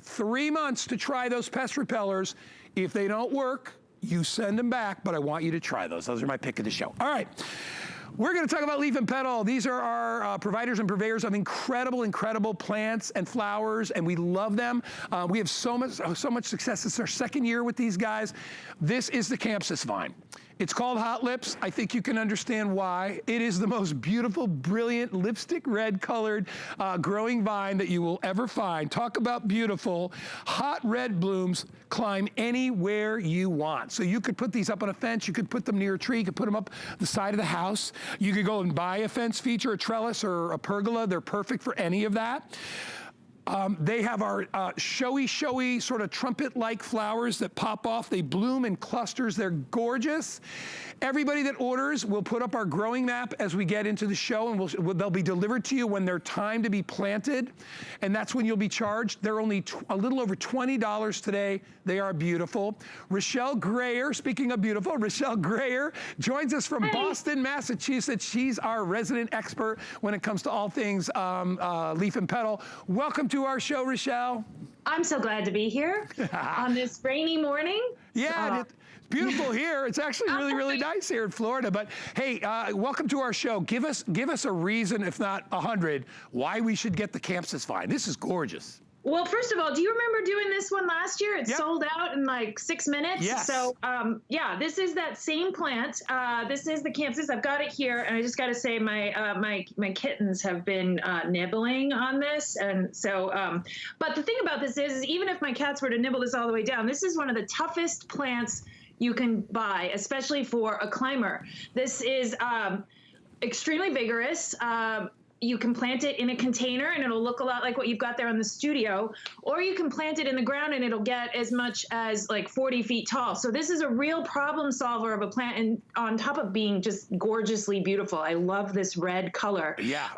3 months to try those pest repellers. If they don't work, you send them back, but I want you to try those. Those are my pick of the show. All right. We're going to talk about Leaf and Petal. These are our providers and purveyors of incredible, incredible plants and flowers, and we love them. We have so much success. It's our 2nd year with these guys. This is the Campsis Vine. It's called Hot Lips. I think you can understand why. It is the most beautiful, brilliant, lipstick red colored growing vine that you will ever find. Talk about beautiful. Hot red blooms climb anywhere you want. So you could put these up on a fence, you could put them near a tree, you could put them up the side of the house. You could go and buy a fence feature, a trellis, or a pergola. They're perfect for any of that. They have our showy sort of trumpet-like flowers that pop off. They bloom in clusters. They're gorgeous. Everybody that orders, we'll put up our growing map as we get into the show, and they'll be delivered to you when they're time to be planted, and that's when you'll be charged. They're only a little over $20 today. They are beautiful. Rochelle Grayer, speaking of beautiful, Rochelle Grayer joins us from Boston, Massachusetts. She's our resident expert when it comes to all things leaf and petal. Welcome to our show, Rochelle. I'm so glad to be here on this rainy morning. Yeah, it's beautiful here. It's actually really nice here in Florida. But hey, welcome to our show. Give us a reason, if not 100, why we should get the Campsis Vine. This is gorgeous. Well, first of all, do you remember doing this one last year? It sold out in like 6 minutes. Yes. So, yeah, this is that same plant. This is the Campsis. I've got it here, and I just got to say, my kittens have been nibbling on this, and so. But the thing about this is even if my cats were to nibble this all the way down, this is one of the toughest plants you can buy, especially for a climber. This is extremely vigorous. You can plant it in a container and it'll look a lot like what you've got there in the studio, or you can plant it in the ground and it'll get as much as like 40 feet tall. So this is a real problem solver of a plant, and on top of being just gorgeously beautiful. I love this red color. Yeah.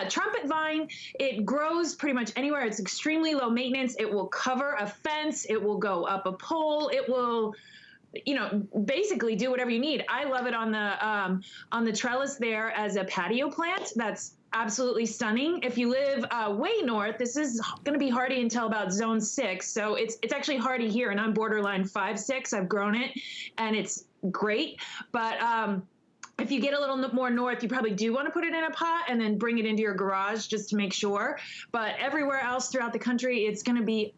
Trumpet vine, it grows pretty much anywhere. It's extremely low maintenance. It will cover a fence. It will go up a pole. It will, basically do whatever you need. I love it on the trellis there as a patio plant. That's absolutely stunning. If you live way north, this is going to be hardy until about zone 6. So it's actually hardy here, and I'm borderline 5-6. I've grown it, and it's great. But if you get a little more north, you probably do want to put it in a pot and then bring it into your garage just to make sure. But everywhere else throughout the country, it's going to be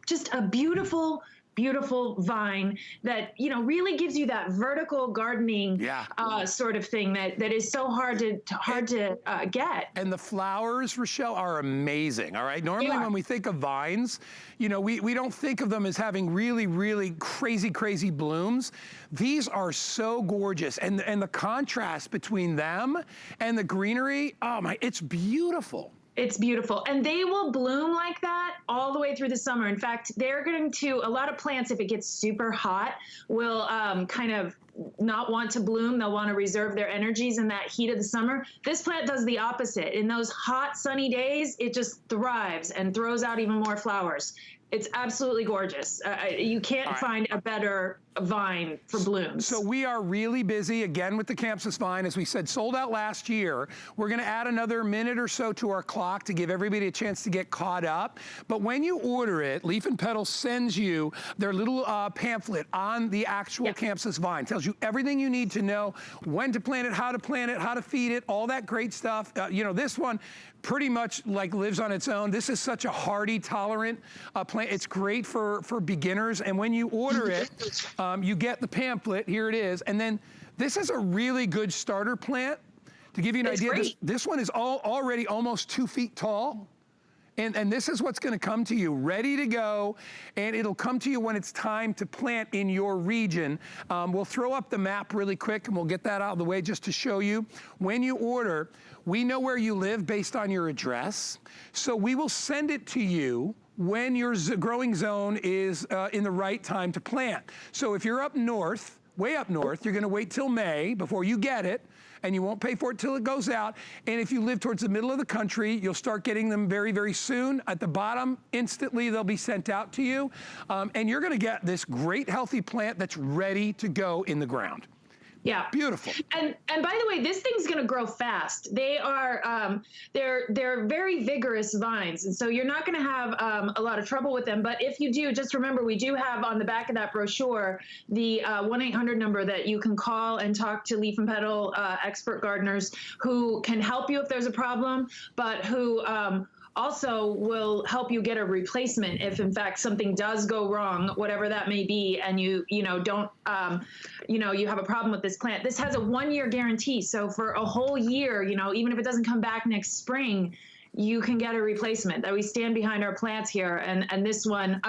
just a beautiful vine that really gives you that vertical gardening sort of thing that is so hard to get. And the flowers, Rochelle, are amazing. All right. Normally, when we think of vines, we don't think of them as having really crazy blooms. These are so gorgeous, and the contrast between them and the greenery, oh my, it's beautiful. It's beautiful. And they will bloom like that all the way through the summer. In fact, a lot of plants, if it gets super hot, will kind of not want to bloom. They'll want to reserve their energies in that heat of the summer. This plant does the opposite. In those hot, sunny days, it just thrives and throws out even more flowers. It's absolutely gorgeous. You can't find a better vine for blooms. So we are really busy again with the Campsis Vine. As we said, sold out last year. We're going to add another minute or so to our clock to give everybody a chance to get caught up. But when you order it, Leaf and Petal sends you their little pamphlet on the actual Campsis Vine. Tells you everything you need to know, when to plant it, how to feed it, all that great stuff. This one pretty much like lives on its own. This is such a hardy, tolerant plant. It's great for beginners. And when you order it, you get the pamphlet. Here it is. And then this is a really good starter plant. To give you an idea, this one is already almost 2 feet tall. And this is what's gonna come to you, ready to go, and it'll come to you when it's time to plant in your region. We'll throw up the map really quick, and we'll get that out of the way just to show you. When you order, we know where you live based on your address, so we will send it to you when your growing zone is in the right time to plant. So if you're up north, way up north, you're gonna wait till May before you get it, and you won't pay for it till it goes out. And if you live towards the middle of the country, you'll start getting them very soon. At the bottom, instantly they'll be sent out to you. And you're gonna get this great healthy plant that's ready to go in the ground. Yeah. Beautiful. And by the way, this thing's going to grow fast. They are they're very vigorous vines, and so you're not going to have a lot of trouble with them. But if you do, just remember we do have on the back of that brochure the 1-800 number that you can call and talk to leaf and petal expert gardeners who can help you if there's a problem, but who also will help you get a replacement if in fact something does go wrong, whatever that may be, and you don't you have a problem with this plant. This has a 1-year guarantee, so for a whole year, even if it doesn't come back next spring, you can get a replacement. That we stand behind our plants here, and this one,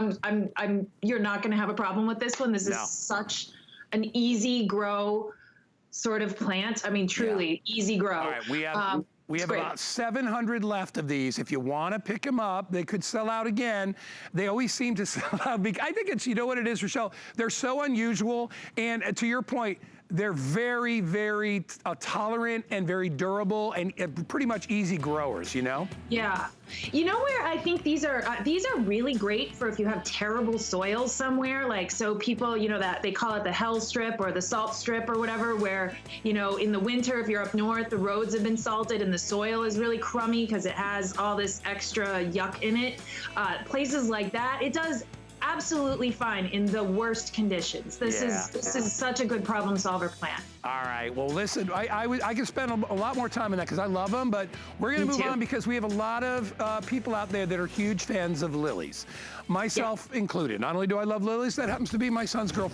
you're not going to have a problem with this one. This is such an easy grow sort of plant. I mean, truly easy grow. All right, we have about 700 left of these. If you want to pick them up, they could sell out again. They always seem to sell out. I think it's, you know what it is, Rochelle? They're so unusual. And to your point, they're very, very tolerant and very durable and pretty much easy growers, Yeah. You know where I think these are really great for if you have terrible soil somewhere, like, so people, that they call it the hell strip or the salt strip or whatever, where, in the winter, if you're up north, the roads have been salted and the soil is really crummy because it has all this extra yuck in it. Places like that, it does absolutely fine in the worst conditions. This is such a good problem solver plant. All right. Well, listen, I can spend a lot more time on that because I love them, but we're going to move on because we have a lot of people out there that are huge fans of lilies, myself included. Not only do I love lilies, that happens to be my son's girlfriend.